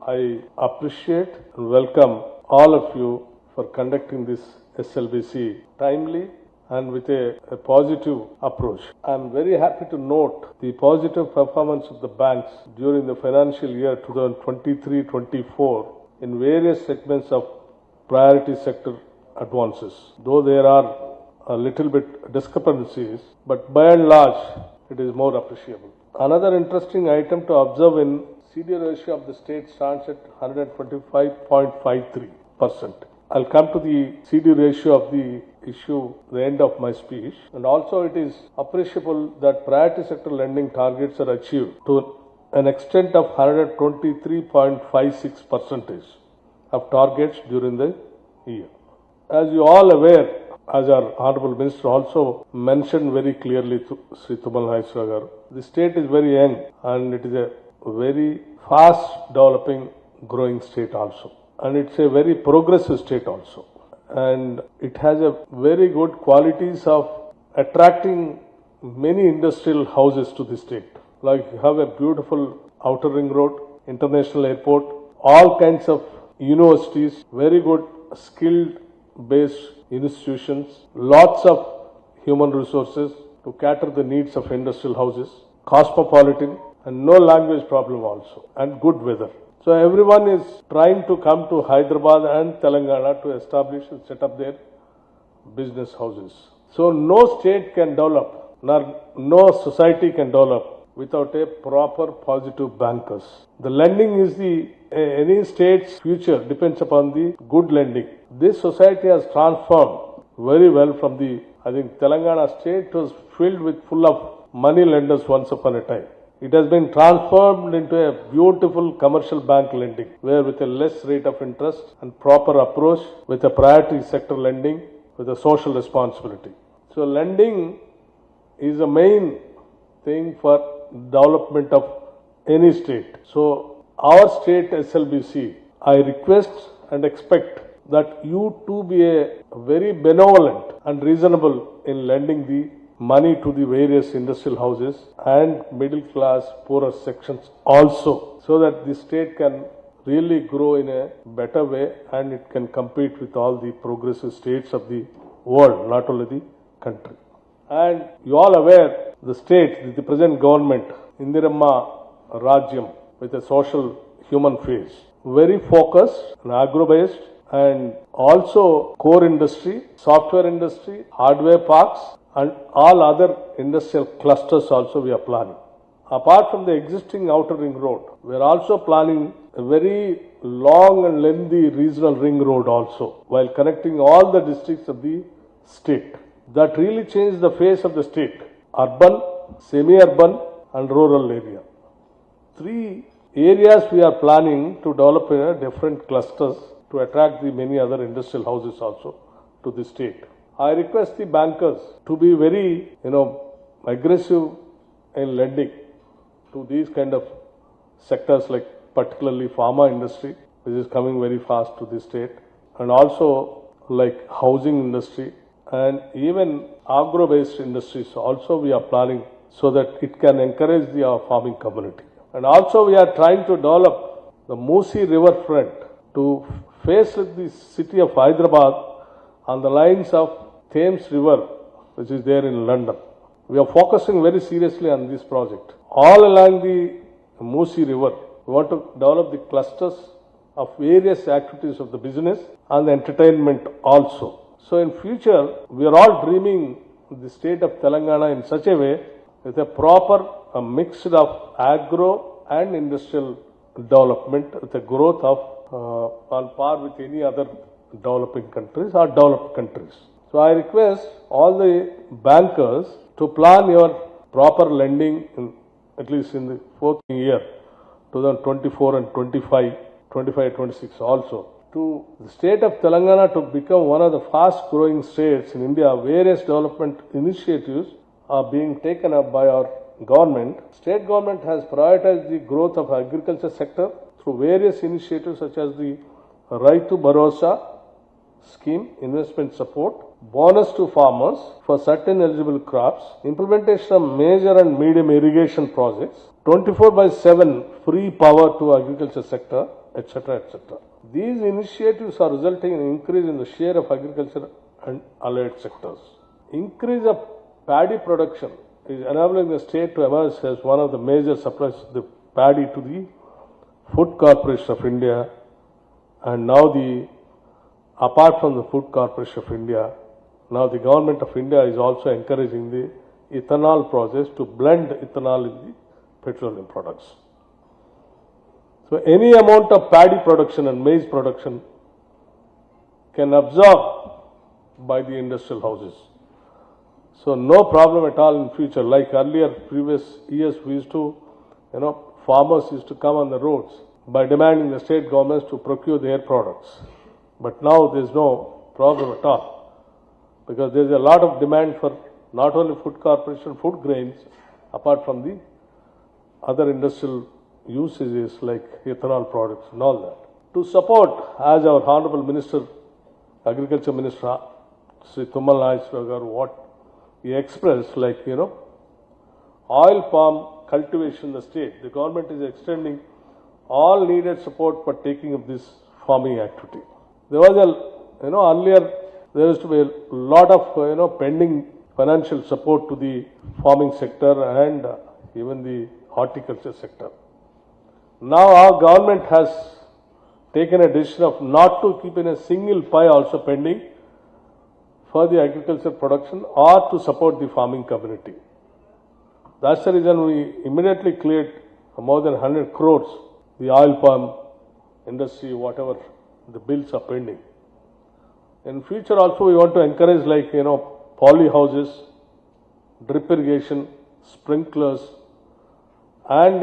I appreciate and welcome all of you for conducting this SLBC timely and with a positive approach. I am very happy to note the positive performance of the banks during the financial year 2023-24 in various segments of priority sector advances. Though there are a little bit discrepancies, but by and large, it is more appreciable. Another interesting item to observe in CD ratio of the state stands at 125.53%. I'll come to the CD ratio of the issue at the end of my speech. And also it is appreciable that priority sector lending targets are achieved to an extent of 123.56% of targets during the year. As you all aware, as our Honorable Minister also mentioned very clearly to Sri Tumal Nageswara garu, the state is very young and it is a very fast developing growing state also. And it's a very progressive state also. And it has a very good qualities of attracting many industrial houses to the state. Like you have a beautiful outer ring road, international airport, all kinds of universities, very good skilled based institutions, lots of human resources to cater the needs of industrial houses, cosmopolitan, and no language problem also, and good weather. So everyone is trying to come to Hyderabad and Telangana to establish and set up their business houses. So no state can develop, nor no society can develop without a proper positive bankers. The lending is any state's future depends upon the good lending. This society has transformed very well from I think Telangana state was filled full of money lenders once upon a time. It has been transformed into a beautiful commercial bank lending, where with a less rate of interest and proper approach with a priority sector lending with a social responsibility. So lending is a main thing for development of any state. So our state SLBC, I request and expect that you too be a very benevolent and reasonable in lending the money to the various industrial houses and middle class poorer sections also, so that the state can really grow in a better way and it can compete with all the progressive states of the world, not only the country. And you all aware the state, the present government, Indiramma Rajyam, with a social human face, very focused and agro-based, and also core industry, software industry, hardware parks, and all other industrial clusters also we are planning. Apart from the existing outer ring road, we are also planning a very long and lengthy regional ring road also, while connecting all the districts of the state. That really changed the face of the state: urban, semi-urban, and rural area. 3 areas we are planning to develop in different clusters to attract the many other industrial houses also to the state. I request the bankers to be very, aggressive in lending to these kind of sectors, like particularly pharma industry, which is coming very fast to the state, and also like housing industry and even agro-based industries also we are planning, so that it can encourage the farming community. And also we are trying to develop the Musi river front to face the city of Hyderabad on the lines of Thames River, which is there in London. We are focusing very seriously on this project. All along the Musi River, we want to develop the clusters of various activities of the business and the entertainment also. So in future, we are all dreaming the state of Telangana in such a way with a proper mix of agro and industrial development, with a growth of on par with any other developing countries or developed countries. So I request all the bankers to plan your proper lending at least in the 4th year, 2024 and 25, 26 also, to the state of Telangana to become one of the fast growing states in India. Various development initiatives are being taken up by our government. State government has prioritized the growth of agriculture sector through various initiatives such as the Raitu Bharosa scheme, investment support, bonus to farmers for certain eligible crops, implementation of major and medium irrigation projects, 24/7 free power to agriculture sector, etc., etc. These initiatives are resulting in an increase in the share of agriculture and allied sectors. Increase of paddy production is enabling the state to emerge as one of the major suppliers of the paddy to the Food Corporation of India, and now apart from the Food Corporation of India, now the Government of India is also encouraging the ethanol process to blend ethanol in the petroleum products. So any amount of paddy production and maize production can absorb by the industrial houses. So no problem at all in future. Like earlier, previous years, we used to, farmers used to come on the roads by demanding the state governments to procure their products. But now there is no problem at all, because there is a lot of demand for not only Food Corporation food grains, apart from the other industrial usages like ethanol products and all that. To support, as our Honorable Minister, Agriculture Minister, Sri Tummala Nageswara Garu, what he expressed, like, oil palm cultivation in the state, the government is extending all needed support for taking up this farming activity. There was earlier there used to be a lot of, pending financial support to the farming sector and even the horticulture sector. Now our government has taken a decision of not to keep in a single pie also pending for the agriculture production or to support the farming community. That's the reason we immediately cleared more than 100 crores, the oil palm industry, whatever the bills are pending. In future also we want to encourage, like, poly houses, drip irrigation, sprinklers, and